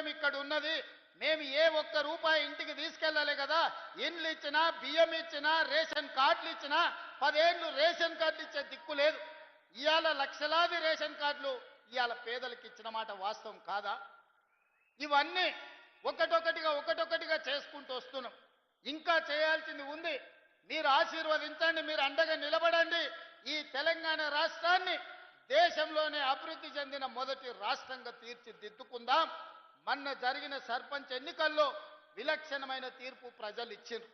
మేము ఇక్కడ ఉన్నది, మేము ఏ ఒక్క రూపాయి ఇంటికి తీసుకెళ్ళాలి కదా, ఇండ్లు ఇచ్చినా బియ్యం ఇచ్చినా రేషన్ కార్డులు ఇచ్చినా 10 ఏళ్ళు రేషన్ కార్డులు ఇచ్చే దిక్కు లేదు. ఇవాళ లక్షలాది రేషన్ కార్డులు ఇవాళ పేదలకు ఇచ్చిన మాట వాస్తవం కాదా? ఇవన్నీ ఒకటొకటిగా చేసుకుంటూ వస్తున్నాం. ఇంకా చేయాల్సింది ఉంది. మీరు ఆశీర్వదించండి, మీరు అండగా నిలబడండి. ఈ తెలంగాణ రాష్ట్రాన్ని దేశంలోనే అభివృద్ధి చెందిన మొదటి రాష్ట్రంగా తీర్చిదిద్దుకుందాం. మొన్న జరిగిన సర్పంచ్ ఎన్నికల్లో విలక్షణమైన తీర్పు ప్రజలు ఇచ్చిండ్రు.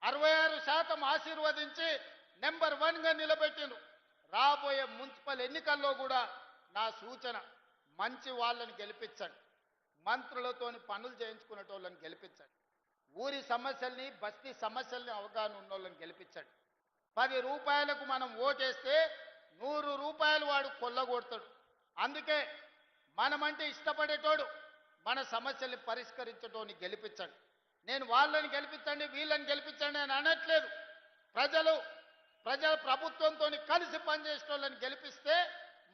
66% ఆశీర్వదించి నెంబర్ 1గా నిలబెట్టిండ్రు. రాబోయే మున్సిపల్ ఎన్నికల్లో కూడా నా సూచన, మంచి వాళ్ళని గెలిపించండి, మంత్రులతోని పనులు చేయించుకునేటోళ్ళని గెలిపించండి, ఊరి సమస్యల్ని బస్తీ సమస్యల్ని అవగాహన ఉన్నోళ్ళని గెలిపించండి. 10 రూపాయలకు మనం ఓటేస్తే 100 రూపాయలు వాడు కొల్లగొడతాడు. అందుకే మనమంటే ఇష్టపడేటోడు, మన సమస్యల్ని పరిష్కరించటోని గెలిపించండి. నేను వాళ్ళని గెలిపించండి వీళ్ళని గెలిపించండి అని అనట్లేదు. ప్రజల ప్రభుత్వంతో కలిసి పనిచేసేటోళ్ళని గెలిపిస్తే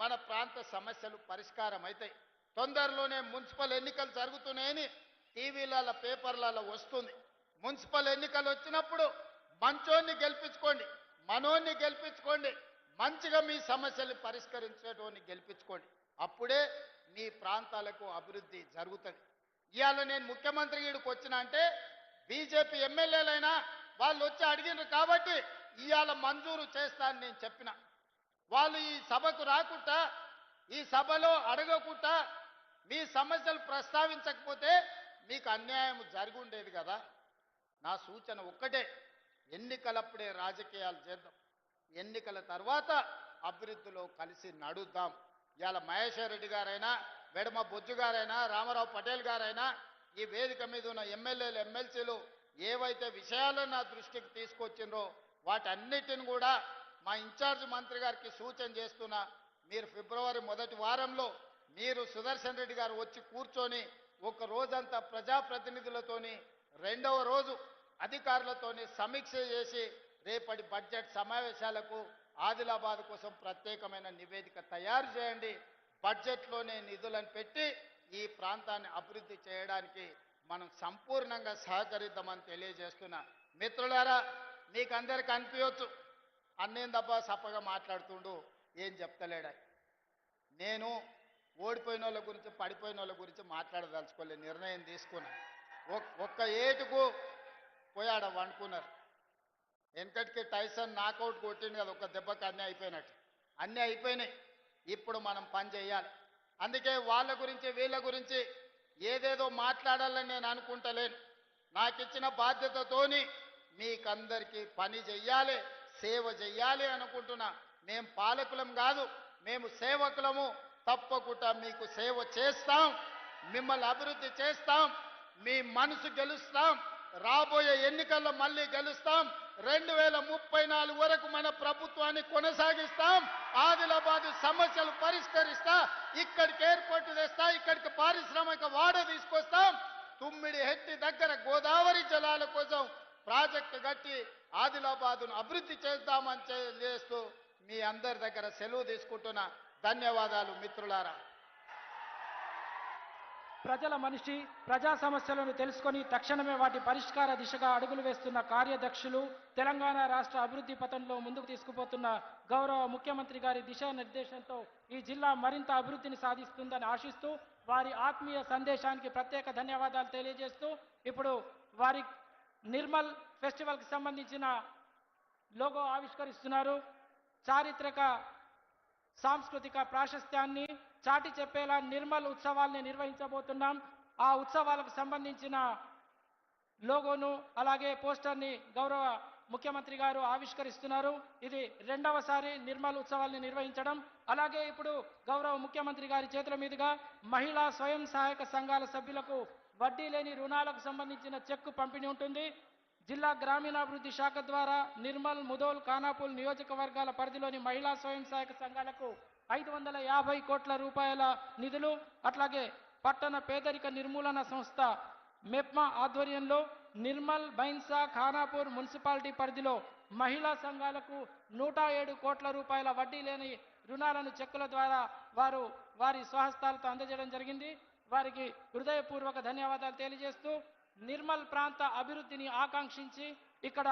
మన ప్రాంత సమస్యలు పరిష్కారం అవుతాయి. తొందరలోనే మున్సిపల్ ఎన్నికలు జరుగుతున్నాయని టీవీలలో పేపర్లలో వస్తుంది. మున్సిపల్ ఎన్నికలు వచ్చినప్పుడు మంచోన్ని గెలిపించుకోండి, మనోన్ని గెలిపించుకోండి, మంచిగా మీ సమస్యలు పరిష్కరించేటోని గెలిపించుకోండి. అప్పుడే మీ ప్రాంతాలకు అభివృద్ధి జరుగుతుంది. ఇవాళ నేను ముఖ్యమంత్రి ఈడికి వచ్చిన అంటే బీజేపీ ఎమ్మెల్యేలైనా వాళ్ళు వచ్చి అడిగినారు కాబట్టి ఇవాళ మంజూరు చేస్తానని నేను చెప్పిన. వాళ్ళు ఈ సభకు రాకుండా, ఈ సభలో అడగకుండా మీ సమస్యలు ప్రస్తావించకపోతే మీకు అన్యాయం జరిగి ఉండేది కదా. నా సూచన ఒక్కటే, ఎన్నికలప్పుడే రాజకీయాలు చేద్దాం, ఎన్నికల తర్వాత అభివృద్ధిలో కలిసి నడుద్దాం. ఇవాళ మహేశ్వర్ రెడ్డి గారైనా, వెడమ బొజ్జు గారైనా, రామారావు పటేల్ గారైనా, ఈ వేదిక మీద ఉన్న ఎమ్మెల్యేలు ఎమ్మెల్సీలు ఏవైతే విషయాలను నా దృష్టికి తీసుకొచ్చిండ్రో వాటన్నిటిని కూడా మా ఇన్ఛార్జ్ మంత్రి గారికి సూచన చేస్తున్నా. మీరు ఫిబ్రవరి మొదటి వారంలో మీరు సుదర్శన్ రెడ్డి గారు వచ్చి కూర్చొని ఒక రోజంతా ప్రజాప్రతినిధులతోని, రెండవ రోజు అధికారులతోని సమీక్ష చేసి రేపటి బడ్జెట్ సమావేశాలకు ఆదిలాబాద్ కోసం ప్రత్యేకమైన నివేదిక తయారు చేయండి. బడ్జెట్లోనే నిధులను పెట్టి ఈ ప్రాంతాన్ని అభివృద్ధి చేయడానికి మనం సంపూర్ణంగా సహకరిద్దామని తెలియజేస్తున్నా. మిత్రులారా, మీకు అందరికీ అనిపించవచ్చు అన్నేందబ్బా సప్పగా మాట్లాడుతుండు, ఏం చెప్తలేడా. నేను ఓడిపోయిన వాళ్ళ గురించి పడిపోయిన వాళ్ళ గురించి మాట్లాడదలుచుకోలే, నిర్ణయం తీసుకున్నా. ఒక్క ఏటుకు పోయాడ వండుకున్నారు. వెనకటికి టైసన్ నాకౌట్ కొట్టిండు కదా, ఒక దెబ్బకి అన్నీ అయిపోయినట్టు. అన్నీ అయిపోయినాయి, ఇప్పుడు మనం పని చేయాలి. అందుకే వాళ్ళ గురించి వీళ్ళ గురించి ఏదేదో మాట్లాడాలని నేను అనుకుంటలేను. నాకు ఇచ్చిన బాధ్యతతోని మీకందరికీ పని చెయ్యాలి, సేవ చెయ్యాలి అనుకుంటున్నా. మేము పాలకులం కాదు, మేము సేవకులము. తప్పకుండా మీకు సేవ చేస్తాం, మిమ్మల్ని అభివృద్ధి చేస్తాం, మీ మనసు గెలుస్తాం. రాబోయే ఎన్నికల్లో మళ్ళీ గెలుస్తాం. 2034 వరకు మన ప్రభుత్వాన్ని కొనసాగిస్తాం. ఆదిలాబాద్ సమస్యలు పరిష్కరిస్తా, ఇక్కడికి ఎయిర్పోర్ట్ తెస్తా, ఇక్కడికి పారిశ్రామిక వాడ తీసుకొస్తాం. తుమ్మిడి హెట్టి దగ్గర గోదావరి జలాల కోసం ప్రాజెక్టు కట్టి ఆదిలాబాద్ను అభివృద్ధి చేద్దామని చేస్తూ మీ అందరి దగ్గర సెలవు తీసుకుంటున్నా. ధన్యవాదాలు మిత్రులారా. ప్రజల మనిషి, ప్రజా సమస్యలను తెలుసుకొని తక్షణమే వాటి పరిష్కార దిశగా అడుగులు వేస్తున్న కార్యదక్షులు, తెలంగాణ రాష్ట్ర అభివృద్ధి పథంలో ముందుకు తీసుకుపోతున్న గౌరవ ముఖ్యమంత్రి గారి దిశానిర్దేశంతో ఈ జిల్లా మరింత అభివృద్ధిని సాధిస్తుందని ఆశిస్తూ వారి ఆత్మీయ సందేశానికి ప్రత్యేక ధన్యవాదాలు తెలియజేస్తూ ఇప్పుడు వారి నిర్మల్ ఫెస్టివల్కి సంబంధించిన లోగో ఆవిష్కరిస్తున్నారు. చారిత్రక సాంస్కృతిక ప్రాశస్త్యాన్ని చాటి చెప్పేలా నిర్మల్ ఉత్సవాల్ని నిర్వహించబోతున్నాం. ఆ ఉత్సవాలకు సంబంధించిన లోగోను అలాగే పోస్టర్ని గౌరవ ముఖ్యమంత్రి గారు ఆవిష్కరిస్తున్నారు. ఇది రెండవసారి నిర్మల్ ఉత్సవాల్ని నిర్వహించడం. అలాగే ఇప్పుడు గౌరవ ముఖ్యమంత్రి గారి చేతుల మీదుగా మహిళా స్వయం సహాయక సంఘాల సభ్యులకు వడ్డీ లేని రుణాలకు సంబంధించిన చెక్కు పంపిణీ ఉంటుంది. జిల్లా గ్రామీణాభివృద్ధి శాఖ ద్వారా నిర్మల్, ముదోల్, ఖానాపూల్ నియోజకవర్గాల పరిధిలోని మహిళా స్వయం సహాయక సంఘాలకు 550 కోట్ల రూపాయల నిధులు, అట్లాగే పట్టణ పేదరిక నిర్మూలన సంస్థ మెప్మా ఆధ్వర్యంలో నిర్మల్, బైన్సా, ఖానాపూర్ మున్సిపాలిటీ పరిధిలో మహిళా సంఘాలకు 107 కోట్ల రూపాయల వడ్డీ లేని రుణాలను చెక్కుల ద్వారా వారి స్వహస్తాలతో అందజేయడం జరిగింది. వారికి హృదయపూర్వక ధన్యవాదాలు తెలియజేస్తూ నిర్మల్ ప్రాంత అభివృద్ధిని ఆకాంక్షించి ఇక్కడ